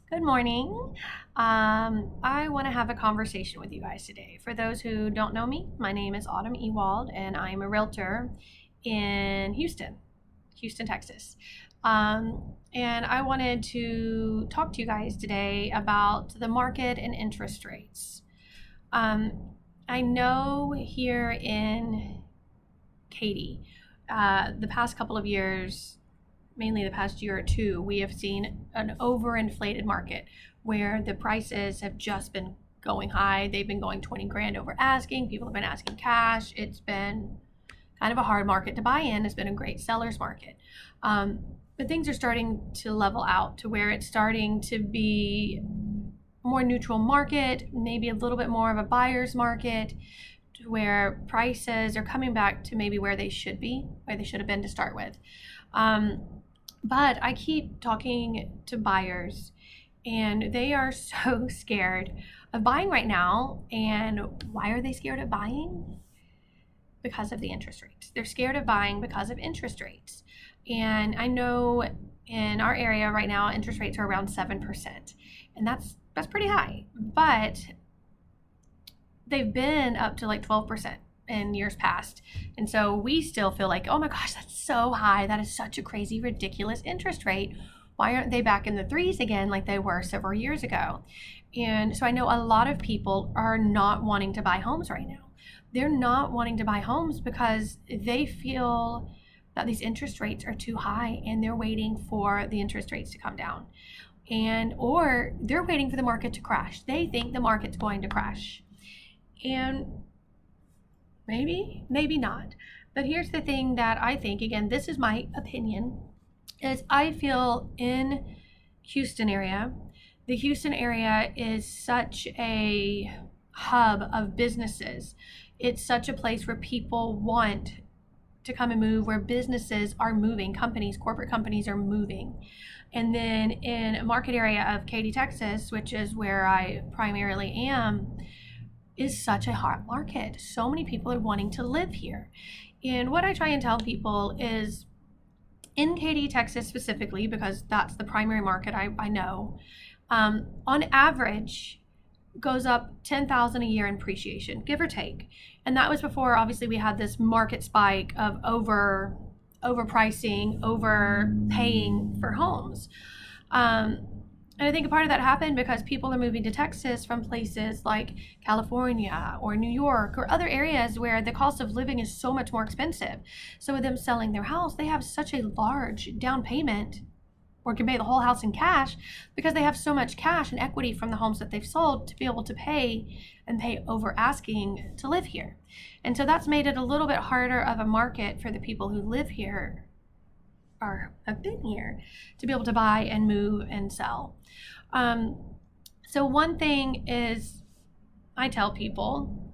Good morning. I want to have a conversation with you guys today. For those who don't know me, my name is Autumn Ewald, and I'm a realtor in Houston, Texas. And I wanted to talk to you guys today about the market and interest rates. I know here in Katy, the past couple of years, mainly the past year or two, we have seen an overinflated market where the prices have just been going high. They've been going 20 grand over asking. People have been asking cash. It's been kind of a hard market to buy in. It's been a great seller's market. But things are starting to level out to where it's starting to be more neutral market, maybe a little bit more of a buyer's market, where prices are coming back to maybe where they should be, where they should have been to start with. But I keep talking to buyers, and they are so scared of buying right now. And why are they scared of buying? Because of the interest rates. They're scared of buying because of interest rates. And I know in our area right now, interest rates are around 7%. And that's pretty high. But they've been up to like 12% in years past. And so we still feel like, oh my gosh, that's so high. That is such a crazy, ridiculous interest rate. Why aren't they back in the threes again like they were several years ago? And so I know a lot of people are not wanting to buy homes right now. They're not wanting to buy homes because they feel that these interest rates are too high and they're waiting for the interest rates to come down. Or they're waiting for the market to crash. They think the market's going to crash. And maybe not. But here's the thing that I think, again, this is my opinion, is I feel in the Houston area is such a hub of businesses. It's such a place where people want to come and move, where businesses are moving, corporate companies are moving. And then in a market area of Katy, Texas, which is where I primarily am, is such a hot market. So many people are wanting to live here. And what I try and tell people is in Katy, Texas specifically, because that's the primary market I know, on average goes up 10,000 a year in appreciation, give or take. And that was before obviously we had this market spike of overpricing, overpaying for homes. And I think a part of that happened because people are moving to Texas from places like California or New York or other areas where the cost of living is so much more expensive. So with them selling their house, they have such a large down payment or can pay the whole house in cash because they have so much cash and equity from the homes that they've sold to be able to pay over asking to live here. And so that's made it a little bit harder of a market for the people who live here or have been here to be able to buy and move and sell. So one thing is I tell people,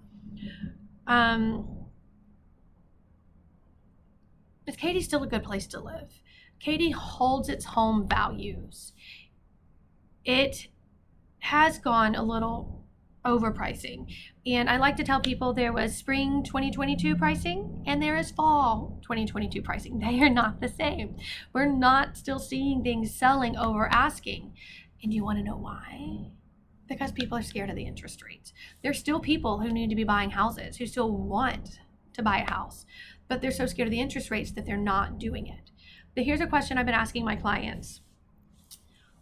is Katy still a good place to live? Katy holds its home values. It has gone a little overpricing. And I like to tell people there was spring 2022 pricing and there is fall 2022 pricing. They are not the same. We're not still seeing things selling over asking. And you want to know why? Because people are scared of the interest rates. There's still people who need to be buying houses, who still want to buy a house, but they're so scared of the interest rates that they're not doing it. But here's a question I've been asking my clients.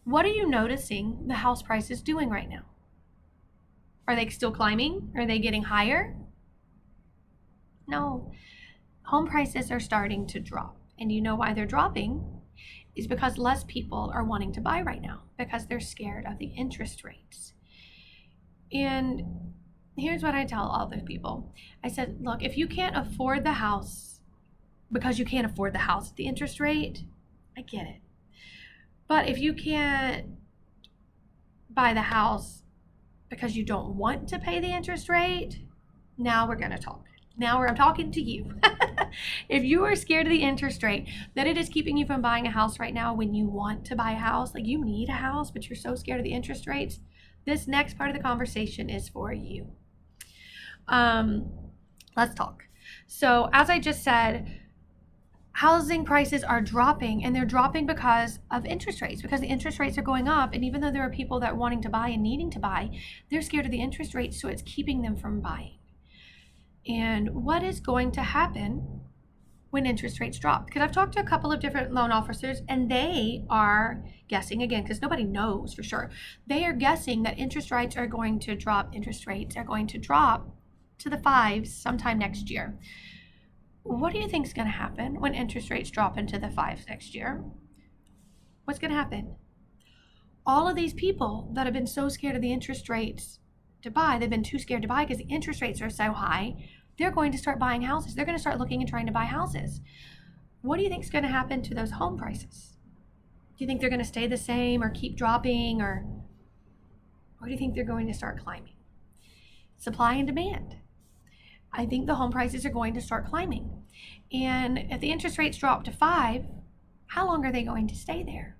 What are you noticing the house prices doing right now? Are they still climbing? Are they getting higher? No. Home prices are starting to drop. And you know why they're dropping? Is because less people are wanting to buy right now because they're scared of the interest rates. And here's what I tell all those people. I said, look, if you can't afford the house because you can't afford the house at the interest rate, I get it. But if you can't buy the house because you don't want to pay the interest rate, now we're going to talk. Now I'm talking to you. If you are scared of the interest rate, that it is keeping you from buying a house right now when you want to buy a house, like you need a house, but you're so scared of the interest rates, this next part of the conversation is for you. Let's talk. So as I just said, housing prices are dropping, and they're dropping because of interest rates, because the interest rates are going up. And even though there are people that are wanting to buy and needing to buy, they're scared of the interest rates, so it's keeping them from buying. And what is going to happen when interest rates drop? Because I've talked to a couple of different loan officers, and they are guessing, again, because nobody knows for sure, they are guessing that interest rates are going to drop to the fives sometime next year. What do you think is going to happen when interest rates drop into the fives next year? What's going to happen? All of these people that have been so scared of the interest rates to buy, they've been too scared to buy because the interest rates are so high, they're going to start buying houses. They're going to start looking and trying to buy houses. What do you think is going to happen to those home prices? Do you think they're going to stay the same or keep dropping, or do you think they're going to start climbing? Supply and demand. I think the home prices are going to start climbing. And if the interest rates drop to 5, how long are they going to stay there?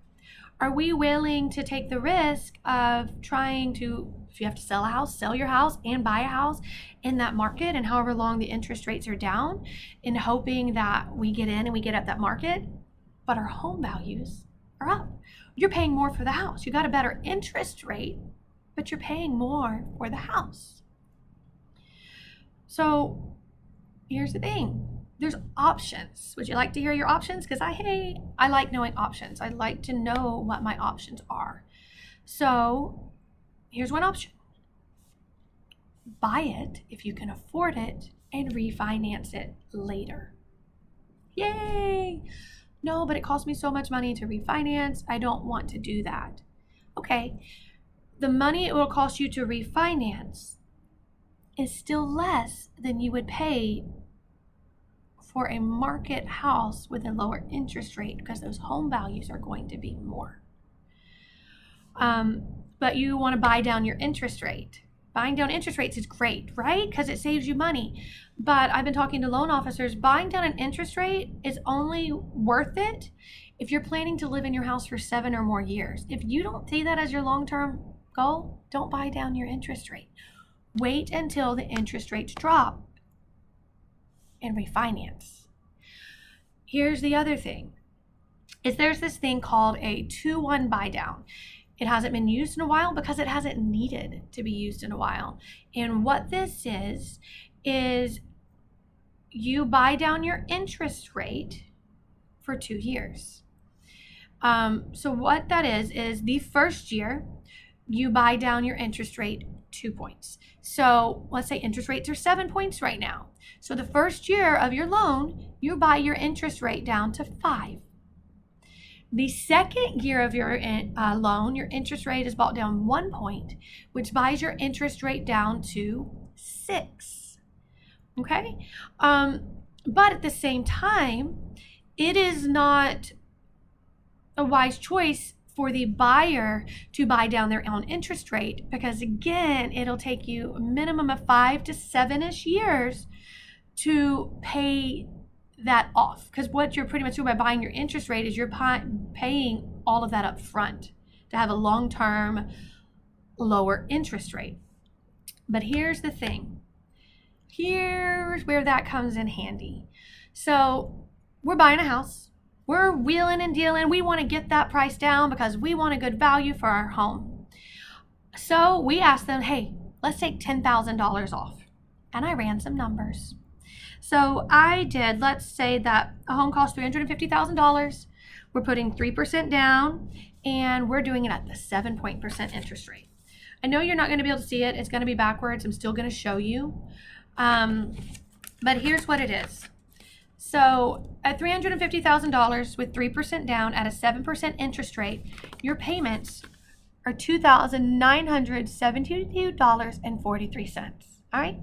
Are we willing to take the risk of trying to, if you have to sell a house, sell your house and buy a house in that market, and however long the interest rates are down, in hoping that we get in and we get at that market, but our home values are up? You're paying more for the house. You got a better interest rate, but you're paying more for the house. So here's the thing. There's options. Would you like to hear your options? Because I like knowing options. I like to know what my options are. So here's one option. Buy it if you can afford it and refinance it later. Yay! No, but it costs me so much money to refinance. I don't want to do that. Okay, the money it will cost you to refinance is still less than you would pay for a market house with a lower interest rate, because those home values are going to be more. But you want to buy down your interest rate. Buying down interest rates is great, right? Because it saves you money. But I've been talking to loan officers, buying down an interest rate is only worth it if you're planning to live in your house for 7 or more years. If you don't see that as your long-term goal, don't buy down your interest rate. Wait until the interest rates drop and refinance. Here's the other thing, is there's this thing called a 2-1 buy down. It hasn't been used in a while because it hasn't needed to be used in a while. And what this is you buy down your interest rate for 2 years. So what that is the first year you buy down your interest rate 2 points. So let's say interest rates are 7 points right now. So the first year of your loan, you buy your interest rate down to 5. The second year of your loan, your interest rate is brought down 1 point, which buys your interest rate down to 6. Okay? But at the same time, it is not a wise choice for the buyer to buy down their own interest rate, because again, it'll take you a minimum of 5 to 7-ish years to pay that off. Because what you're pretty much doing by buying your interest rate is you're paying all of that up front to have a long-term lower interest rate. But here's the thing. Here's where that comes in handy. So we're buying a house. We're wheeling and dealing. We want to get that price down because we want a good value for our home. So we asked them, hey, let's take $10,000 off. And I ran some numbers. So let's say that a home costs $350,000. We're putting 3% down, and we're doing it at the 7% interest rate. I know you're not going to be able to see it. It's going to be backwards. I'm still going to show you. But here's what it is. So at $350,000 with 3% down at a 7% interest rate, your payments are $2,972.43. All right?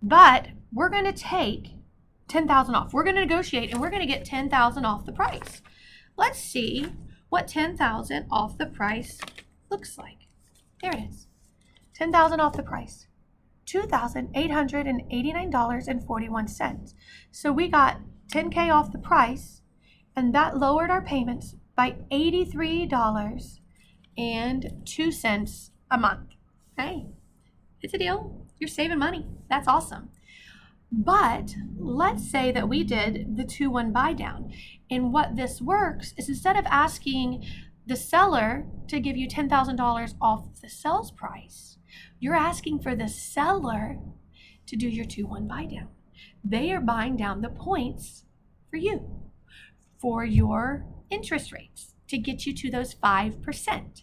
But we're going to take $10,000 off. We're going to negotiate, and we're going to get $10,000 off the price. Let's see what $10,000 off the price looks like. There it is. $10,000 off the price. $2,889.41. So we got $10K off the price, and that lowered our payments by $83.02 a month. Hey, it's a deal. You're saving money. That's awesome. But let's say that we did the 2-1 buy down. And what this works is instead of asking the seller to give you $10,000 off the sales price, you're asking for the seller to do your 2-1 buy down. They are buying down the points for you, for your interest rates, to get you to those 5%.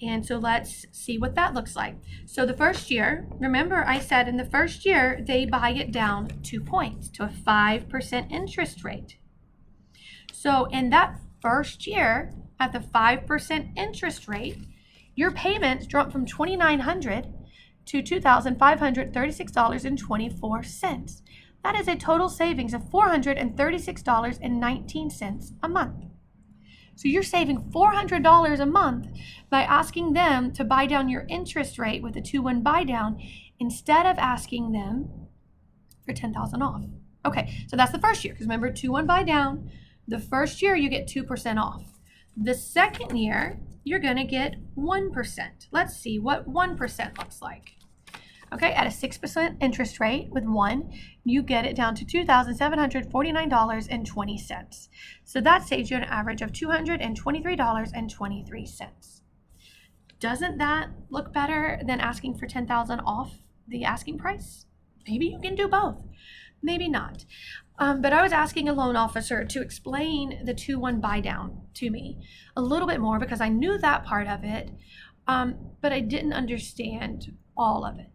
And so let's see what that looks like. So the first year, remember I said in the first year, they buy it down 2 points to a 5% interest rate. So in that first year, at the 5% interest rate, your payments drop from $2,900 to $2,536.24. That is a total savings of $436.19 a month. So you're saving $400 a month by asking them to buy down your interest rate with a 2-1 buy down instead of asking them for $10,000 off. Okay, so that's the first year, because remember 2-1 buy down, the first year you get 2% off. The second year, you're gonna get 1%. Let's see what 1% looks like. Okay, at a 6% interest rate with 1, you get it down to $2,749.20. So that saves you an average of $223.23. Doesn't that look better than asking for $10,000 off the asking price? Maybe you can do both. Maybe not. But I was asking a loan officer to explain the 2-1 buy down to me a little bit more because I knew that part of it, but I didn't understand all of it.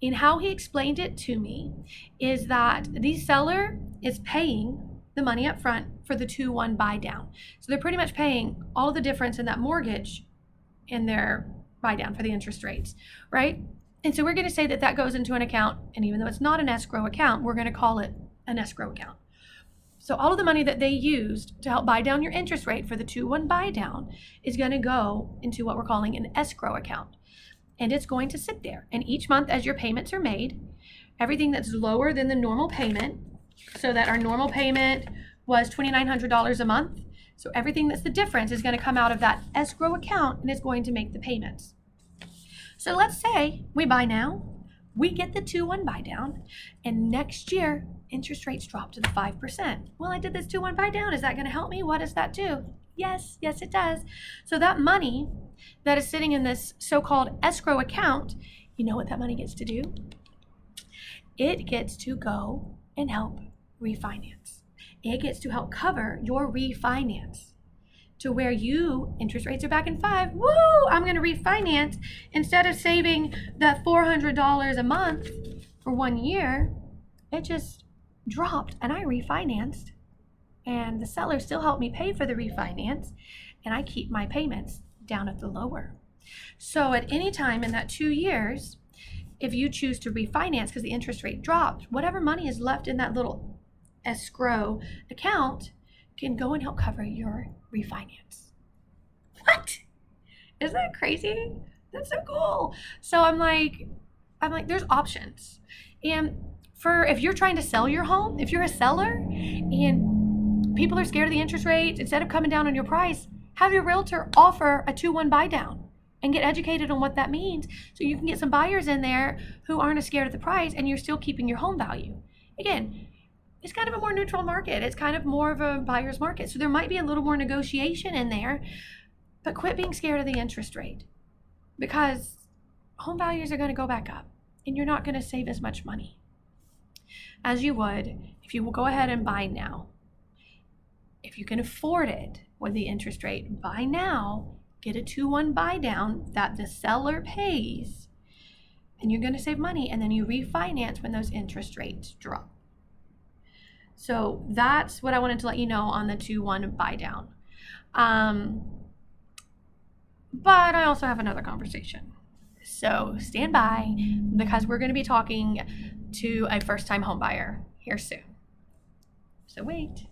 And how he explained it to me is that the seller is paying the money up front for the 2-1 buy down. So they're pretty much paying all of the difference in that mortgage in their buy down for the interest rates, right? And so we're going to say that that goes into an account, and even though it's not an escrow account, we're going to call it an escrow account. So all of the money that they used to help buy down your interest rate for the 2-1 buy down is going to go into what we're calling an escrow account. And it's going to sit there. And each month as your payments are made, everything that's lower than the normal payment, so that our normal payment was $2,900 a month, so everything that's the difference is going to come out of that escrow account and it's going to make the payments. So let's say we buy now, we get the 2-1 buy down, and next year interest rates drop to the 5%. Well, I did this 2-1 buy down. Is that going to help me? What does that do? Yes, it does. So that money that is sitting in this so-called escrow account, you know what that money gets to do? It gets to go and help refinance. It gets to help cover your refinance to where interest rates are back in 5. Woo! I'm going to refinance. Instead of saving that $400 a month for 1 year, it just dropped and I refinanced. And the seller still helped me pay for the refinance, and I keep my payments down at the lower. So at any time in that 2 years, if you choose to refinance because the interest rate dropped, whatever money is left in that little escrow account can go and help cover your refinance. What? Isn't that crazy? That's so cool. So I'm like, there's options. And if you're trying to sell your home, if you're a seller and people are scared of the interest rates, instead of coming down on your price, have your realtor offer a 2-1 buy down and get educated on what that means so you can get some buyers in there who aren't as scared of the price and you're still keeping your home value. Again, it's kind of a more neutral market. It's kind of more of a buyer's market. So there might be a little more negotiation in there, but quit being scared of the interest rate because home values are going to go back up and you're not going to save as much money as you would if you will go ahead and buy now. If you can afford it with the interest rate, buy now, get a 2-1 buy down that the seller pays, and you're going to save money, and then you refinance when those interest rates drop. So that's what I wanted to let you know on the 2-1 buy down. But I also have another conversation. So stand by because we're going to be talking to a first-time home buyer here soon. So wait.